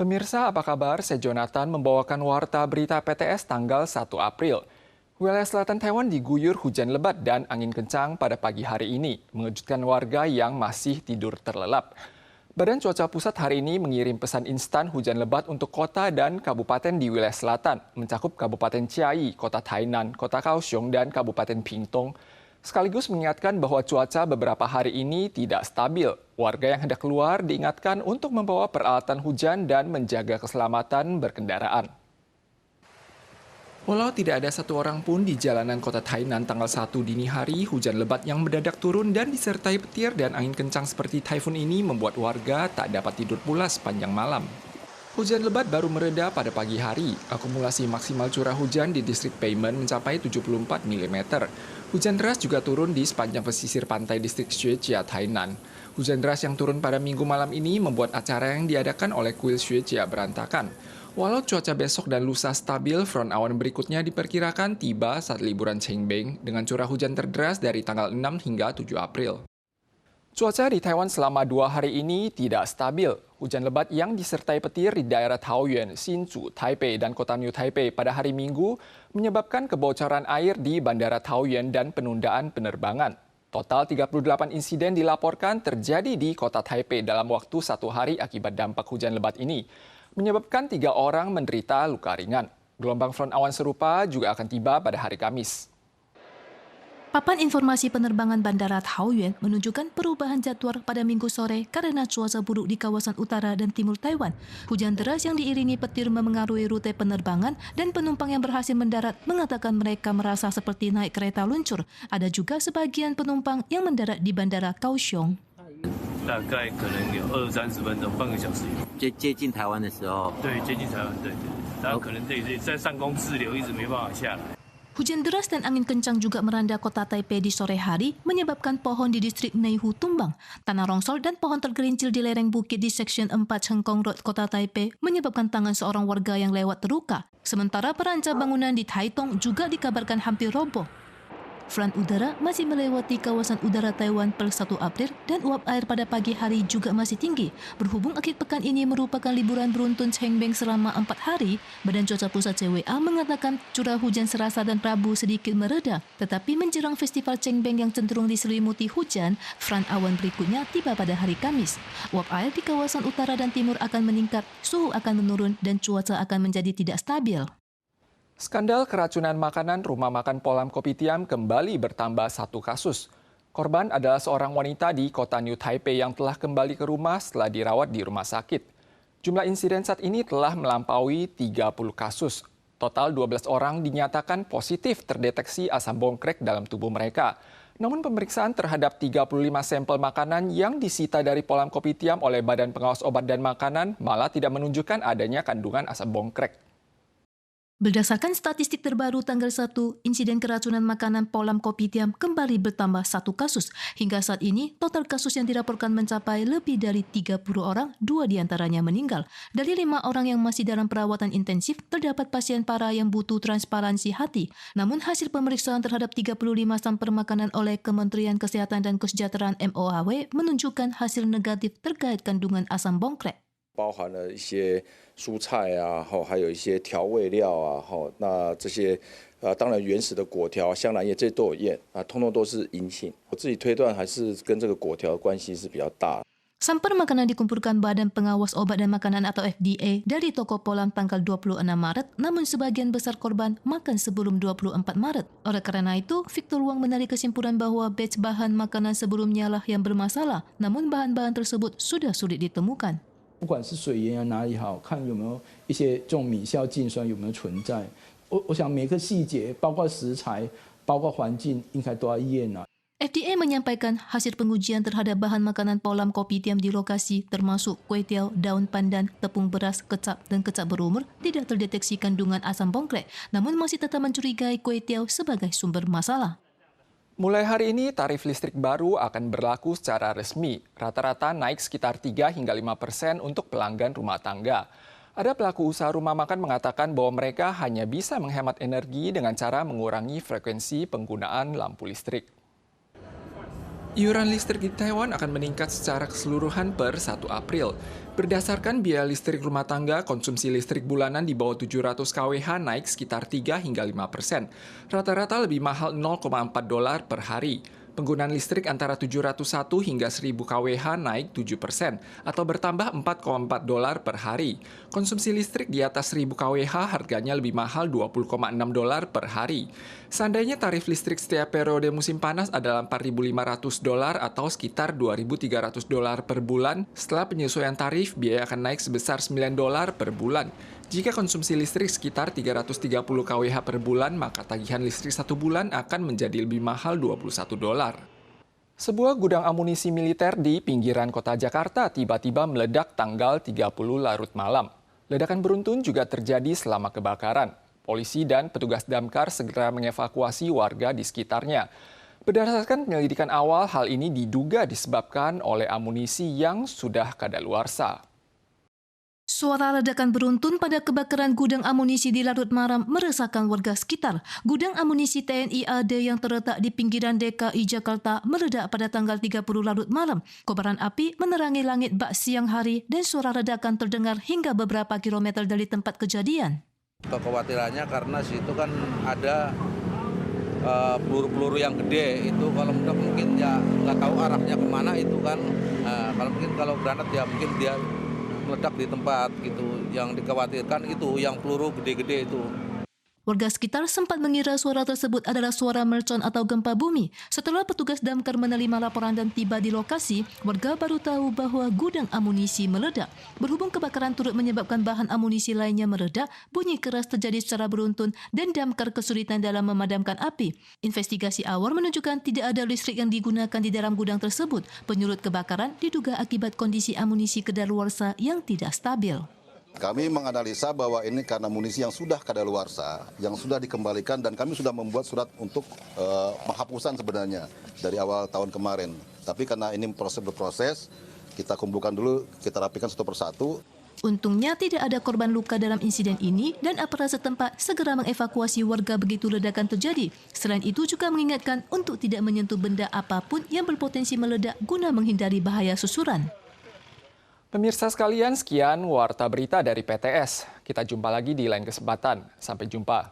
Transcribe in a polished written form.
Pemirsa, apa kabar? Saya Jonathan membawakan warta berita PTS tanggal 1 April. Wilayah selatan Taiwan diguyur hujan lebat dan angin kencang pada pagi hari ini, mengejutkan warga yang masih tidur terlelap. Badan Cuaca Pusat hari ini mengirim pesan instan hujan lebat untuk kota dan kabupaten di wilayah selatan, mencakup Kabupaten Chiayi, Kota Tainan, Kota Kaohsiung, dan Kabupaten Pingtung. Sekaligus mengingatkan bahwa cuaca beberapa hari ini tidak stabil. Warga yang hendak keluar diingatkan untuk membawa peralatan hujan dan menjaga keselamatan berkendaraan. Walau tidak ada satu orang pun di jalanan kota Tainan tanggal 1 dini hari, hujan lebat yang mendadak turun dan disertai petir dan angin kencang seperti taifun ini membuat warga tak dapat tidur pula sepanjang malam. Hujan lebat baru mereda pada pagi hari. Akumulasi maksimal curah hujan di distrik Peimen mencapai 74 mm. Hujan deras juga turun di sepanjang pesisir pantai distrik Xuejia, Tainan. Hujan deras yang turun pada minggu malam ini membuat acara yang diadakan oleh kuil Xuejia berantakan. Walau cuaca besok dan lusa stabil, front awan berikutnya diperkirakan tiba saat liburan Qingming dengan curah hujan terderas dari tanggal 6 hingga 7 April. Cuaca di Taiwan selama 2 hari ini tidak stabil. Hujan lebat yang disertai petir di daerah Taoyuan, Hsinchu, Taipei, dan kota New Taipei pada hari Minggu menyebabkan kebocoran air di Bandara Taoyuan dan penundaan penerbangan. Total 38 insiden dilaporkan terjadi di kota Taipei dalam waktu 1 hari akibat dampak hujan lebat ini, menyebabkan 3 orang menderita luka ringan. Gelombang front awan serupa juga akan tiba pada hari Kamis. Papan informasi penerbangan Bandara Taoyuan menunjukkan perubahan jadwal pada Minggu sore karena cuaca buruk di kawasan utara dan timur Taiwan. Hujan deras yang diiringi petir memengaruhi rute penerbangan dan penumpang yang berhasil mendarat mengatakan mereka merasa seperti naik kereta luncur. Ada juga sebagian penumpang yang mendarat di Bandara Kaohsiung. 大概可能有20-30分钟，半个小时。接近台湾的时候，对，接近台湾，对。然后可能这在上空滞留，一直没办法下来。 Hujan deras dan angin kencang juga melanda kota Taipei di sore hari, menyebabkan pohon di distrik Neihu tumbang. Tanah longsor dan pohon tergelincir di lereng bukit di Seksyen 4 Chengkong Road, kota Taipei, menyebabkan tangan seorang warga yang lewat terluka. Sementara perancang bangunan di Taitung juga dikabarkan hampir roboh. Front udara masih melewati kawasan udara Taiwan per 1 April dan uap air pada pagi hari juga masih tinggi. Berhubung akhir pekan ini merupakan liburan beruntun Qingming selama 4 hari, Badan Cuaca Pusat CWA mengatakan curah hujan Selasa dan Rabu sedikit mereda. Tetapi menjelang festival Qingming yang cenderung diselimuti hujan, front awan berikutnya tiba pada hari Kamis. Uap air di kawasan utara dan timur akan meningkat, suhu akan menurun dan cuaca akan menjadi tidak stabil. Skandal keracunan makanan rumah makan Polam Kopitiam kembali bertambah 1 kasus. Korban adalah seorang wanita di kota New Taipei yang telah kembali ke rumah setelah dirawat di rumah sakit. Jumlah insiden saat ini telah melampaui 30 kasus. Total 12 orang dinyatakan positif terdeteksi asam bongkrek dalam tubuh mereka. Namun pemeriksaan terhadap 35 sampel makanan yang disita dari Polam Kopitiam oleh Badan Pengawas Obat dan Makanan malah tidak menunjukkan adanya kandungan asam bongkrek. Berdasarkan statistik terbaru tanggal 1, insiden keracunan makanan Polam Kopitiam kembali bertambah 1 kasus. Hingga saat ini, total kasus yang dilaporkan mencapai lebih dari 30 orang, 2 diantaranya meninggal. Dari 5 orang yang masih dalam perawatan intensif, terdapat pasien parah yang butuh transparansi hati. Namun hasil pemeriksaan terhadap 35 sampel makanan oleh Kementerian Kesehatan dan Kesejahteraan MOHW menunjukkan hasil negatif terkait kandungan asam bongkrek. 包含了一些蔬菜啊，还有一些调味料啊，那这些当然原始的果条、香兰叶这些都有验啊，通通都是阴性。我自己推断还是跟这个果条的关系是比较大。 Sampel makanan dikumpulkan Badan Pengawas Obat dan Makanan atau FDA dari toko Polam tanggal 26 Maret, namun sebagian besar korban makan sebelum 24 Maret. Oleh karena itu, Victor Wong menarik kesimpulan bahwa batch bahan makanan sebelumnya lah yang bermasalah, namun bahan-bahan tersebut sudah sulit ditemukan. 不管是水源啊哪里好，看有没有一些这种米酵净酸有没有存在。我想每个细节，包括食材，包括环境，应该都要验啊。 FDA menyampaikan hasil pengujian terhadap bahan makanan Polam Kopitiam di lokasi termasuk kue tiaw, daun pandan, tepung beras, kecap, dan kecap berumur tidak terdeteksi kandungan asam bongkrek, namun masih tetap mencurigai kue tiaw sebagai sumber masalah. Mulai hari ini, tarif listrik baru akan berlaku secara resmi. Rata-rata naik sekitar 3 hingga 5% untuk pelanggan rumah tangga. Ada pelaku usaha rumah makan mengatakan bahwa mereka hanya bisa menghemat energi dengan cara mengurangi frekuensi penggunaan lampu listrik. Iuran listrik di Taiwan akan meningkat secara keseluruhan per 1 April. Berdasarkan biaya listrik rumah tangga, konsumsi listrik bulanan di bawah 700 kWh naik sekitar 3 hingga 5%. Rata-rata lebih mahal $0,4 per hari. Penggunaan listrik antara 701 hingga 1000 kWh naik 7% atau bertambah $4,4 per hari. Konsumsi listrik di atas 1000 kWh harganya lebih mahal $20,6 per hari. Seandainya tarif listrik setiap periode musim panas adalah $4.500 atau sekitar $2.300 per bulan, setelah penyesuaian tarif, biaya akan naik sebesar $9 per bulan. Jika konsumsi listrik sekitar 330 kWh per bulan, maka tagihan listrik 1 bulan akan menjadi lebih mahal $21. Sebuah gudang amunisi militer di pinggiran kota Jakarta tiba-tiba meledak tanggal 30 larut malam. Ledakan beruntun juga terjadi selama kebakaran. Polisi dan petugas damkar segera mengevakuasi warga di sekitarnya. Berdasarkan penyelidikan awal, hal ini diduga disebabkan oleh amunisi yang sudah kadaluarsa. Suara ledakan beruntun pada kebakaran gudang amunisi di Larut Maram meresahkan warga sekitar. Gudang amunisi TNI AD yang terletak di pinggiran DKI Jakarta meledak pada tanggal 30 Larut malam. Kobaran api menerangi langit bak siang hari dan suara ledakan terdengar hingga beberapa kilometer dari tempat kejadian. Kekhawatirannya karena situ kan ada peluru-peluru yang gede, itu kalau mungkin ya nggak tahu arahnya kemana itu kan. Kalau granat ya mungkin dia meledak di tempat gitu. Yang dikhawatirkan itu yang peluru gede-gede itu. Warga sekitar sempat mengira suara tersebut adalah suara mercon atau gempa bumi. Setelah petugas damkar menerima laporan dan tiba di lokasi, warga baru tahu bahwa gudang amunisi meledak. Berhubung kebakaran turut menyebabkan bahan amunisi lainnya meledak, bunyi keras terjadi secara beruntun dan damkar kesulitan dalam memadamkan api. Investigasi awal menunjukkan tidak ada listrik yang digunakan di dalam gudang tersebut. Penyulut kebakaran diduga akibat kondisi amunisi kadaluarsa yang tidak stabil. Kami menganalisa bahwa ini karena amunisi yang sudah kadaluarsa, yang sudah dikembalikan, dan kami sudah membuat surat untuk penghapusan sebenarnya dari awal tahun kemarin. Tapi karena ini berproses, kita kumpulkan dulu, kita rapikan satu persatu. Untungnya tidak ada korban luka dalam insiden ini dan aparat setempat segera mengevakuasi warga begitu ledakan terjadi. Selain itu juga mengingatkan untuk tidak menyentuh benda apapun yang berpotensi meledak guna menghindari bahaya susuran. Pemirsa sekalian, sekian Warta Berita dari PTS. Kita jumpa lagi di lain kesempatan. Sampai jumpa.